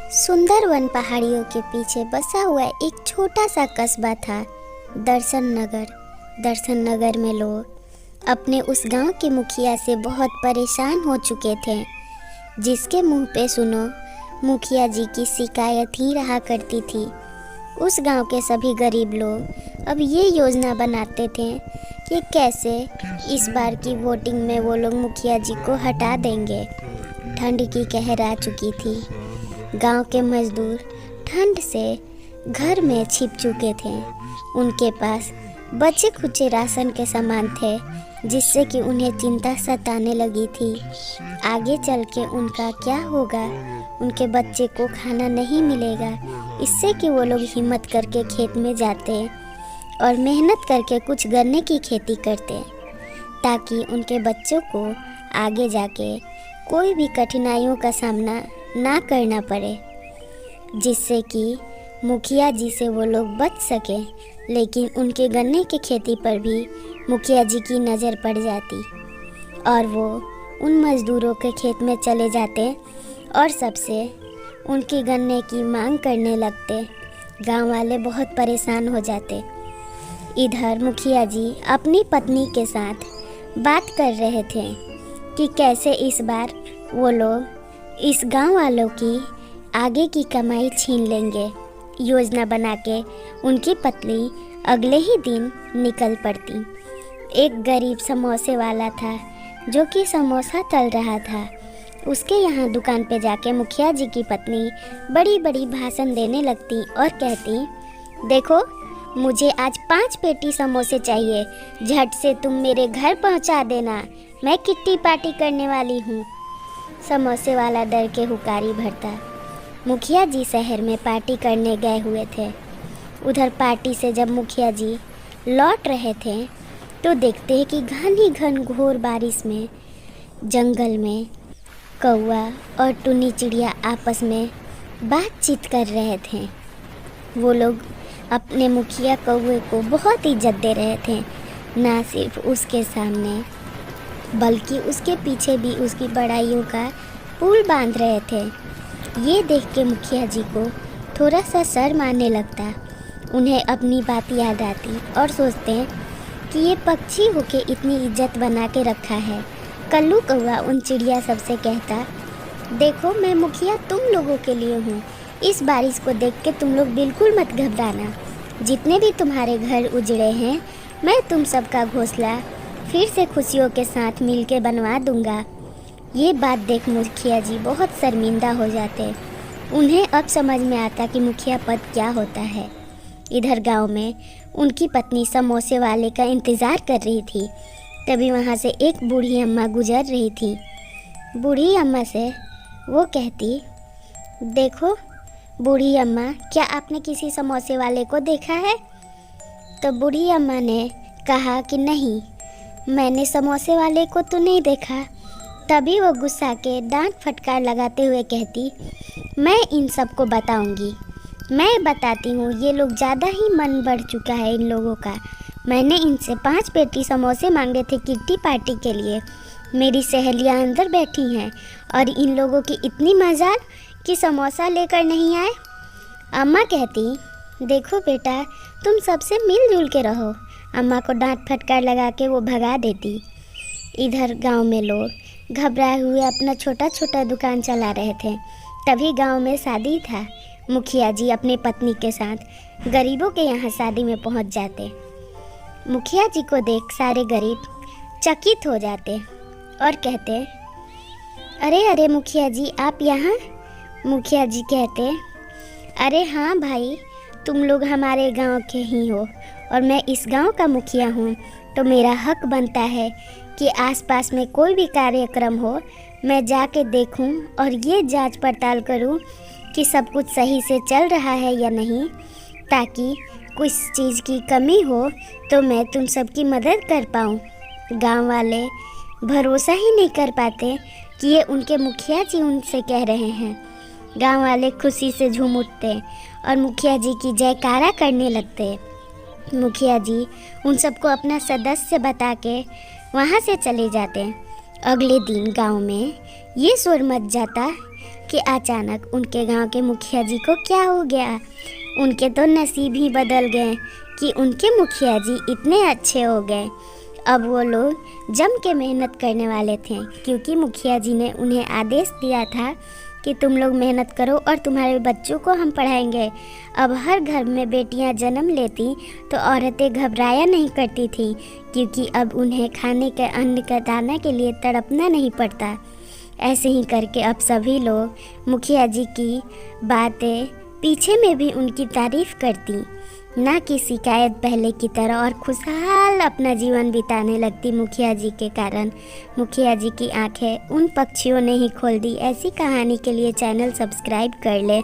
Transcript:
सुंदरवन पहाड़ियों के पीछे बसा हुआ एक छोटा सा कस्बा था, दर्शन नगर। दर्शन नगर में लोग अपने उस गांव के मुखिया से बहुत परेशान हो चुके थे, जिसके मुंह पे सुनो मुखिया जी की शिकायत ही रहा करती थी। उस गांव के सभी गरीब लोग अब ये योजना बनाते थे कि कैसे इस बार की वोटिंग में वो लोग मुखिया जी को हटा देंगे। ठंड की कहर आ चुकी थी। गांव के मजदूर ठंड से घर में छिप चुके थे। उनके पास बचे खुचे राशन के सामान थे, जिससे कि उन्हें चिंता सताने लगी थी। आगे चल के उनका क्या होगा, उनके बच्चे को खाना नहीं मिलेगा। इससे कि वो लोग हिम्मत करके खेत में जाते और मेहनत करके कुछ गन्ने की खेती करते, ताकि उनके बच्चों को आगे जाके कोई भी कठिनाइयों का सामना ना करना पड़े, जिससे कि मुखिया जी से वो लोग बच सके। लेकिन उनके गन्ने की खेती पर भी मुखिया जी की नज़र पड़ जाती और वो उन मज़दूरों के खेत में चले जाते और सबसे उनकी गन्ने की मांग करने लगते। गांव वाले बहुत परेशान हो जाते। इधर मुखिया जी अपनी पत्नी के साथ बात कर रहे थे कि कैसे इस बार वो लोग इस गांव वालों की आगे की कमाई छीन लेंगे। योजना बना के उनकी पत्नी अगले ही दिन निकल पड़ती। एक गरीब समोसे वाला था जो कि समोसा तल रहा था। उसके यहाँ दुकान पे जाके मुखिया जी की पत्नी बड़ी बड़ी भाषण देने लगती और कहती, देखो मुझे आज 5 पेटी समोसे चाहिए, झट से तुम मेरे घर पहुँचा देना, मैं किट्टी पार्टी करने वाली हूँ। समोसे वाला डर के हुकारी भरता। मुखिया जी शहर में पार्टी करने गए हुए थे। उधर पार्टी से जब मुखिया जी लौट रहे थे तो देखते हैं कि घनी घन घोर बारिश में जंगल में कौवा और टुनी चिड़िया आपस में बातचीत कर रहे थे। वो लोग अपने मुखिया कौवे को बहुत इज्जत दे रहे थे, ना सिर्फ उसके सामने बल्कि उसके पीछे भी उसकी बड़ाइयों का पुल बांध रहे थे। ये देख के मुखिया जी को थोड़ा सा शर्म आने लगता। उन्हें अपनी बात याद आती और सोचते हैं कि ये पक्षी होके इतनी इज्जत बना के रखा है। कल्लू कौवा उन चिड़िया सबसे कहता, देखो मैं मुखिया तुम लोगों के लिए हूँ। इस बारिश को देख के तुम लोग बिल्कुल मत घबराना। जितने भी तुम्हारे घर उजड़े हैं, मैं तुम सबका घोंसला फिर से खुशियों के साथ मिलके बनवा दूंगा। ये बात देख मुखिया जी बहुत शर्मिंदा हो जाते। उन्हें अब समझ में आता कि मुखिया पद क्या होता है। इधर गांव में उनकी पत्नी समोसे वाले का इंतज़ार कर रही थी। तभी वहाँ से एक बूढ़ी अम्मा गुजर रही थी। बूढ़ी अम्मा से वो कहती, देखो बूढ़ी अम्मा, क्या आपने किसी समोसे वाले को देखा है? तो बूढ़ी अम्मा ने कहा कि नहीं, मैंने समोसे वाले को तो नहीं देखा। तभी वो गुस्सा के डांट फटकार लगाते हुए कहती, मैं इन सबको बताऊंगी। मैं बताती हूँ, ये लोग ज़्यादा ही मन बढ़ चुका है इन लोगों का। मैंने इनसे 5 पेटी समोसे मांगे थे किट्टी पार्टी के लिए। मेरी सहेलियाँ अंदर बैठी हैं और इन लोगों की इतनी मजाल कि समोसा लेकर नहीं आए। अम्मा कहती, देखो बेटा, तुम सबसे मिलजुल के रहो। अम्मा को डांट फटकार लगा के वो भगा देती। इधर गांव में लोग घबराए हुए अपना छोटा छोटा दुकान चला रहे थे। तभी गांव में शादी था। मुखिया जी अपनी पत्नी के साथ गरीबों के यहाँ शादी में पहुँच जाते। मुखिया जी को देख सारे गरीब चकित हो जाते और कहते, अरे अरे मुखिया जी आप यहाँ? मुखिया जी कहते, अरे हाँ भाई, तुम लोग हमारे गांव के ही हो और मैं इस गांव का मुखिया हूँ, तो मेरा हक बनता है कि आसपास में कोई भी कार्यक्रम हो मैं जाके देखूं और ये जांच पड़ताल करूं कि सब कुछ सही से चल रहा है या नहीं, ताकि कुछ चीज़ की कमी हो तो मैं तुम सबकी मदद कर पाऊँ। गांव वाले भरोसा ही नहीं कर पाते कि ये उनके मुखिया जी उनसे कह रहे हैं। गांव वाले खुशी से झूम उठते और मुखिया जी की जयकारा करने लगते। मुखिया जी उन सबको अपना सदस्य बता के वहाँ से चले जाते। अगले दिन गांव में ये शोर मच जाता कि अचानक उनके गांव के मुखिया जी को क्या हो गया। उनके तो नसीब ही बदल गए कि उनके मुखिया जी इतने अच्छे हो गए। अब वो लोग जम के मेहनत करने वाले थे, क्योंकि मुखिया जी ने उन्हें आदेश दिया था कि तुम लोग मेहनत करो और तुम्हारे बच्चों को हम पढ़ाएंगे। अब हर घर में बेटियां जन्म लेती तो औरतें घबराया नहीं करती थी, क्योंकि अब उन्हें खाने के अन्न का दाना के लिए तड़पना नहीं पड़ता। ऐसे ही करके अब सभी लोग मुखिया जी की बातें पीछे में भी उनकी तारीफ करती, ना कि शिकायत पहले की तरह, और खुशहाल अपना जीवन बिताने लगती मुखिया जी के कारण। मुखिया जी की आंखें उन पक्षियों ने ही खोल दी। ऐसी कहानी के लिए चैनल सब्सक्राइब कर ले।